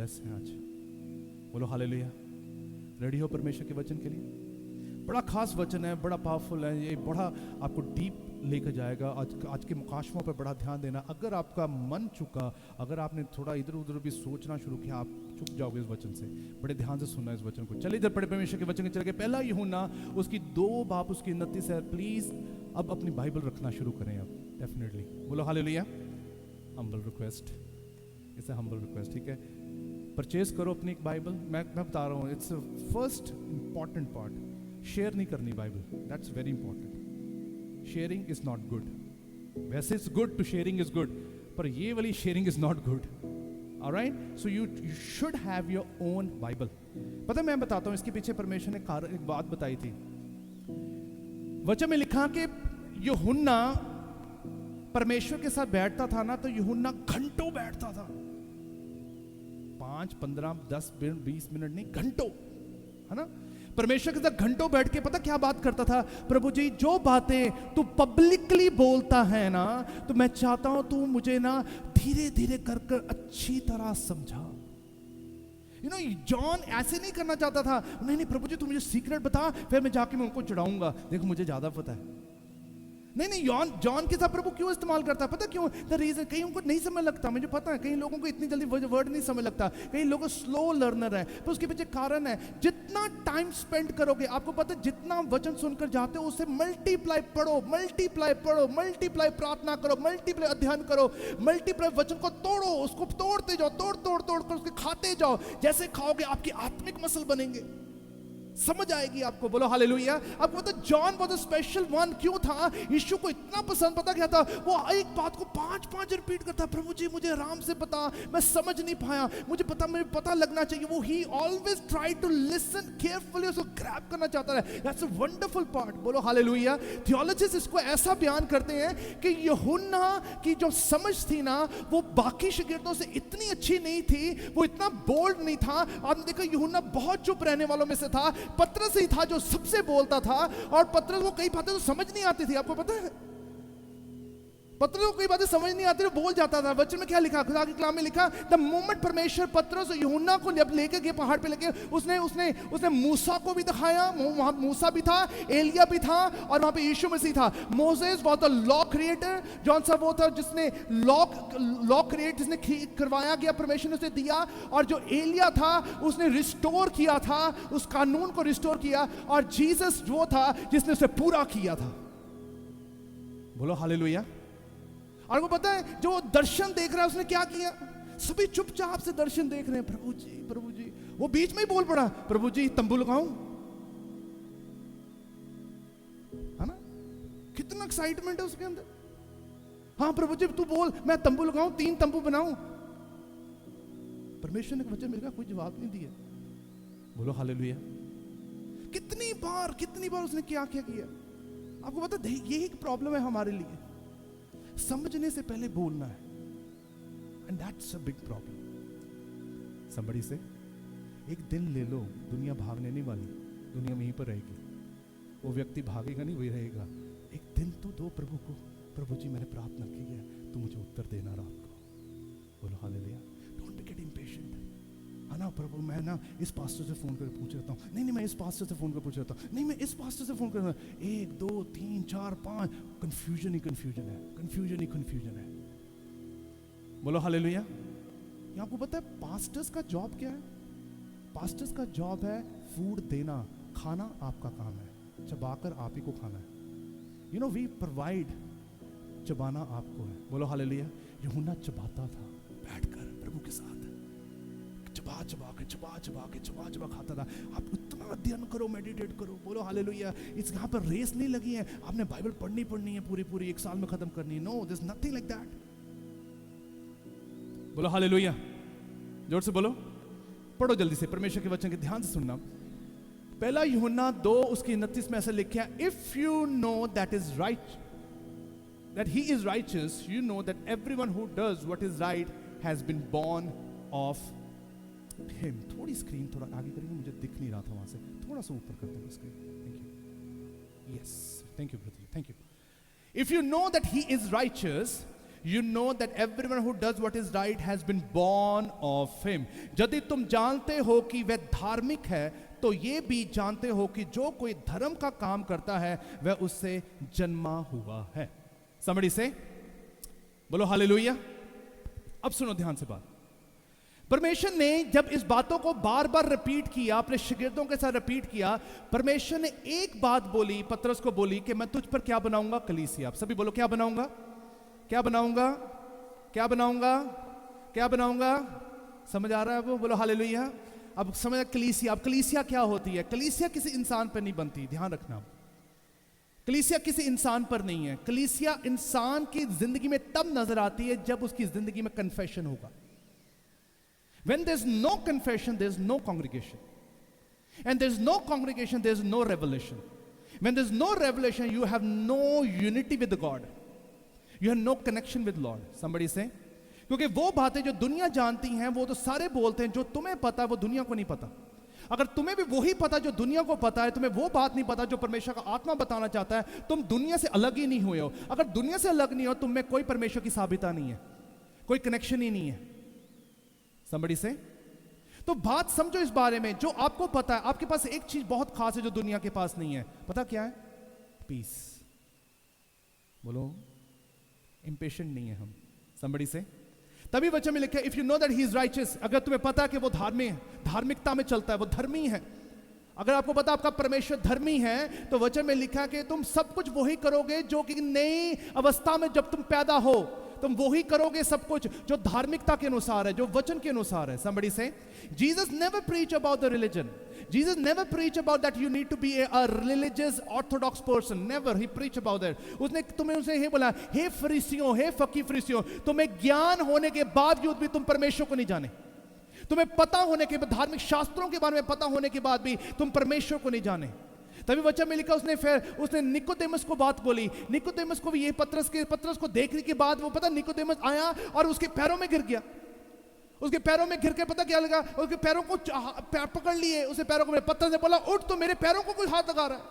Bless हैं आज। बोलो हालेलुया। रेडी हो परमेश्वर के वचन के लिए? बड़ा खास वचन है, बड़ा पावरफुल है, ये बड़ा आपको डीप लेकर जाएगा। आज के मुकाशमों पर बड़ा ध्यान देना। अगर आपका मन चुका, अगर आपने थोड़ा इधर उधर भी सोचना शुरू किया, आप चुक जाओगे इस वचन से। बड़े ध्यान से सुनना इस वचन को। चलिए इधर पढ़े परमेश्वर के वचन के चल के। पहला यूहन्ना उसकी 2 बाब उसकी 29 है। प्लीज अब अपनी बाइबल रखना शुरू करें अब, डेफिनेटली। बोलो hallelujah. Humble request, it's a humble request, ठीक है? परचेज करो अपनी एक बाइबल। मैं बता रहा हूँ, it's first important part. Share नहीं करनी Bible, that's very important. Sharing is not good. वैसे it's good to sharing is good, पर ये वाली sharing is not good. Alright, so you should have your own Bible. पता है, मैं बताता हूं इसके पीछे परमेश्वर ने एक बात बताई थी। वचन में लिखा कि यूहन्ना परमेश्वर के साथ बैठता था ना, तो यूहन्ना घंटों बैठता था। 5, 15, 10, 20 मिनट नहीं, घंटों, है ना? परमेश्वर के साथ घंटों बैठ के पता क्या बात करता था? प्रभु जी, जो बातें तू पब्लिकली बोलता है ना, तो मैं चाहता हूं तू मुझे ना धीरे धीरे कर कर अच्छी तरह समझा। यू नो, जॉन ऐसे नहीं करना चाहता था। नहीं नहीं प्रभु जी, तू मुझे सीक्रेट बता, फिर मैं जाके मैं उनको चढ़ाऊंगा। देखो मुझे ज्यादा पता है। नहीं नहीं, जॉन के साथ प्रभु क्यों इस्तेमाल करता है? पता क्यों? द रीजन, कहीं उनको नहीं समझ लगता, मुझे पता है। कई लोगों को इतनी जल्दी वर्ड नहीं समझ लगता, कई लोग स्लो लर्नर है। तो उसके पीछे कारण है, जितना टाइम स्पेंड करोगे, आपको पता है जितना वचन सुनकर जाते हो उससे मल्टीप्लाई पढ़ो, मल्टीप्लाई पढ़ो, मल्टीप्लाई प्रार्थना करो, मल्टीप्लाई अध्ययन करो, मल्टीप्लाई वचन को तोड़ो, उसको तोड़ते जाओ, तोड़ तोड़ तोड़ कर उसके खाते जाओ। जैसे खाओगे आपकी आत्मिक मसल बनेंगे, समझ आएगी आपको। बोलो हालेलुया। आपको पता John was a special one. क्यों था? यीशु को इतना पसंद, पता क्या था? वो एक बात को 5 रिपीट करता, प्रभु जी मुझे आराम से बता, मैं समझ नहीं पाया, मुझे पता लगना चाहिए। वो ही always try to listen carefully, उसको ग्रैब करना चाहता है। That's a wonderful part. बोलो हालेलुया। थियोलॉजिस्ट इसको ऐसा बयान करते हैं कि यूहन्ना की जो समझ थी ना, वो बाकी शागिर्दों से इतनी अच्छी नहीं थी, वो इतना बोल्ड नहीं था। आपने देखा यूहन्ना बहुत चुप रहने वालों में से था। पतरस ही था जो सबसे बोलता था, और पतरस को कई बातें तो समझ नहीं आती थी। आपको पता है, पतरस को कई बातें समझ नहीं आती, बोल जाता था। वचन में क्या लिखा? खुदा के कलाम में लिखा, द मोमेंट परमेश्वर पतरस और यूहन्ना को जब लेके गए पहाड़ पे लेके, उसने मूसा को भी दिखाया। वहां मूसा भी था, एलिया भी था, और वहां पे यीशु मसीह था। Moses was the law creator. John सा वो था जिसने लॉ क्रिएट, जिसने करवाया गया, परमेश्वर ने उसे दिया। और जो एलिया था उसने रिस्टोर किया था, उस कानून को रिस्टोर किया। और जीसस वो था जिसने उसे पूरा किया था। बोलो हालेलुया। और वो पता है, जो दर्शन देख रहा है उसने क्या किया? सभी चुपचाप से दर्शन देख रहे हैं। प्रभु जी, प्रभु जी। वो बीच में ही बोल पड़ा, प्रभु जी तंबू लगाऊं, है ना? कितना एक्साइटमेंट है उसके अंदर। हाँ प्रभु जी तू बोल, मैं तंबू लगाऊं, 3 तंबू बनाऊं। परमेश्वर ने वचन मिलकर कोई जवाब नहीं दिया। बोलो हालेलुया। कितनी बार उसने क्या किया? आपको पता है, यही एक प्रॉब्लम है हमारे लिए, समझने से पहले बोलना है। And that's a big problem. Somebody से एक दिन ले लो, दुनिया भागने नहीं वाली, दुनिया वहीं पर रहेगी। वो व्यक्ति भागेगा नहीं, वही रहेगा। एक दिन तो दो प्रभु को, प्रभु जी मैंने प्रार्थना की है, तू मुझे उत्तर देना रात को। बोलो hallelujah. Don't be get impatient. है ना प्रभु, मैं ना इस पास्टर से फोन करके पूछ रहता हूँ, नहीं मैं इस पास्टर से फोन कर पूछ रहता हूँ, नहीं मैं इस पास्टर से फोन कर, 1 2 3 4 5, कंफ्यूजन ही कंफ्यूजन है। बोलो हालेलुया। ये आपको पता है पास्टर्स का जॉब क्या है? पास्टर्स का जॉब है फूड देना, खाना आपका काम है, चबाकर आप ही को खाना है। यू नो वी प्रोवाइड, चबाना आपको है। बोलो हालेलुया। यूहन्ना चबाता था बैठकर प्रभु के साथ, चबा खाता था। आप उतना अध्ययन करो, मेडिटेट करो। बोलो हालेलुया। इस यहाँ पर रेस नहीं लगी है, आपने बाइबल पढ़नी है पूरी 1 साल में खत्म करनी है। No, there is nothing like that. बोलो हालेलुया। जोर से बोलो। पढ़ो जल्दी से परमेश्वर के वचन के ध्यान से सुनना। पहला यूहन्ना 2 उसकी 29 में ऐसा लिखा है, if you know that is right, that he is righteous, you know that everyone who does what is right has been born of him. थोड़ी स्क्रीन थोड़ा आगे करेंगे, मुझे दिख नहीं रहा था वहां से, थोड़ा सा ऊपर कर देंगे screen. Thank you. Yes, thank you brother, thank you. If you know that he is righteous, You know that everyone who does what is right has been born of him. यदि तुम जानते हो कि वह धार्मिक है, तो ये भी जानते हो कि जो कोई धर्म का काम करता है वह उससे जन्मा हुआ है. Somebody say, बोलो हालेलुया. अब सुनो ध्यान से बात. परमेश्वर ने जब इस बातों को बार बार रिपीट किया, अपने शिगिर्दों के साथ रिपीट किया, परमेश्वर ने एक बात बोली, पतरस को बोली कि मैं तुझ पर क्या बनाऊंगा? कलीसिया. आप सभी बोलो क्या बनाऊंगा? क्या बनाऊंगा? क्या बनाऊंगा? क्या बनाऊंगा? समझ आ रहा है? अब बोलो हालेलुया. अब समझ. कलीसिया. अब कलीसिया क्या होती है? कलीसिया किसी इंसान पर नहीं बनती, ध्यान रखना. कलीसिया किसी इंसान पर नहीं है. कलीसिया इंसान की जिंदगी में तब नजर आती है जब उसकी जिंदगी में कन्फेशन होगा. When there's no confession, there's no congregation. And there's no congregation, there's no revelation. When there's no revelation, you have no unity with God. You have no connection with Lord. Somebody say. क्योंकि वो बातें जो दुनिया जानती हैं वो तो सारे बोलते हैं, जो तुम्हें पता है वो दुनिया को नहीं पता. अगर तुम्हें भी वही पता जो दुनिया को पता है, तुम्हें वो बात नहीं पता जो परमेश्वर का आत्मा बताना चाहता है, तुम दुनिया से अलग ही नहीं हुए हो. अगर दुनिया से अलग नहीं हो, तुम में कोई परमेश्वर की साबिता नहीं है, कोई कनेक्शन ही नहीं है. Somebody say. तो बात समझो इस बारे में. जो आपको पता है, आपके पास एक चीज बहुत खास है जो दुनिया के पास नहीं है. पता क्या है? पीस. बोलो. इंपेशेंट नहीं है हम. Somebody say. तभी वचन में लिखा है, if you know that he is righteous. अगर तुम्हें पता है कि वो धार्मिकता में चलता है, वो धर्मी है, अगर आपको पता आपका परमेश्वर धर्मी है, तो वचन में लिखा है कि तुम सब कुछ वही करोगे जो कि नई अवस्था में जब तुम पैदा हो, तुम वही करोगे सब कुछ जो धार्मिकता के अनुसार है, जो वचन के अनुसार है. Somebody say. Jesus never preached about the religion. Jesus never preached about that you need to be a religious orthodox person. Never. He preached about that. उसने तुम्हें उसे ये बोला, हे फरीसियों, हे फकीर फरीसियों, तुम्हें ज्ञान होने के बावजूद भी तुम परमेश्वर को नहीं जाने. तुम्हें पता होने के बाद, धार्मिक शास्त्रों के बारे में पता होने के बाद भी तुम परमेश्वर को नहीं जाने. तभी वचन में लिखा, उसने निकोदेमस को बात बोली. निकोदेमस को भी ये पतरस को देखने के बाद वो पता, निकोदेमस आया और उसके पैरों में गिर गया. उसके पैरों में गिर के पता क्या लगा? उसके पैरों को पकड़ लिए. उसके पैरों को, पतरस ने बोला, उठ, तो मेरे पैरों को कोई हाथ लगा रहा है.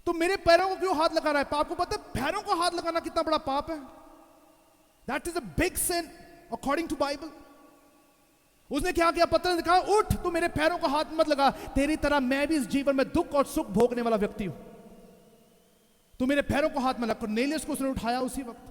तो मेरे पैरों को क्यों हाथ लगा रहा है? आपको पता है पैरों को हाथ लगाना कितना बड़ा पाप है? That is a big sin according to Bible. उसने क्या किया? पतरस ने कहा, उठ, तू मेरे पैरों को हाथ मत लगा. तेरी तरह मैं भी इस जीवन में दुख और सुख भोगने वाला व्यक्ति हूं. तू मेरे पैरों को हाथ में लगा. कर्नेलियस को उसने उठाया उसी वक्त.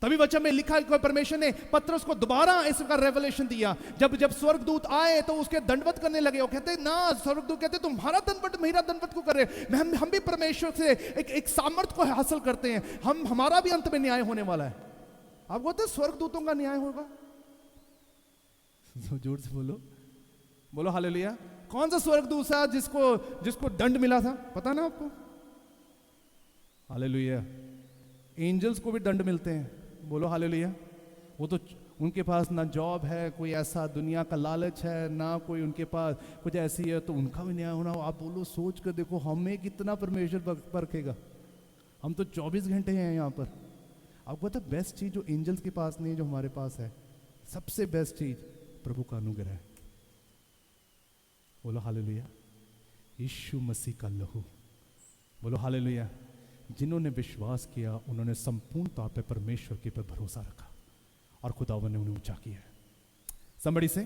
तभी वचन में लिखा है, परमेश्वर ने पतरस को दोबारा इसका रेवलेशन दिया. जब स्वर्गदूत आए तो उसके दंडवत करने लगे. वो कहते ना, स्वर्गदूत कहते तुम्हारा दंडवत मेरा दंडवत क्यों कर रहे? हम भी परमेश्वर से एक सामर्थ्य को हासिल करते हैं. हमारा भी अंत में न्याय होने वाला है. आप कहते हैं स्वर्गदूतों का न्याय होगा? जोर से बोलो. बोलो हालेलुया. कौन सा स्वर्गदूत था जिसको दंड मिला था? पता ना आपको? हालेलुया. एंजल्स को भी दंड मिलते हैं. बोलो हालेलुया. वो तो उनके पास ना जॉब है, कोई ऐसा दुनिया का लालच है, ना कोई उनके पास कुछ ऐसी है, तो उनका भी न्याय होना. आप बोलो, सोच कर देखो, हमें कितना परमेश्वर परखेगा. हम तो 24 घंटे हैं यहाँ पर. आपको पता बेस्ट चीज जो एंजल्स के पास नहीं है, जो हमारे पास है, सबसे बेस्ट चीज प्रभु का अनुग्रह है. बोलो हालेलुया. यीशु मसीह का लहू. बोलो हालेलुया. जिन्होंने विश्वास किया उन्होंने संपूर्ण तौर पे परमेश्वर के पर भरोसा रखा और खुदावन ने उन्हें ऊंचा किया. Somebody say.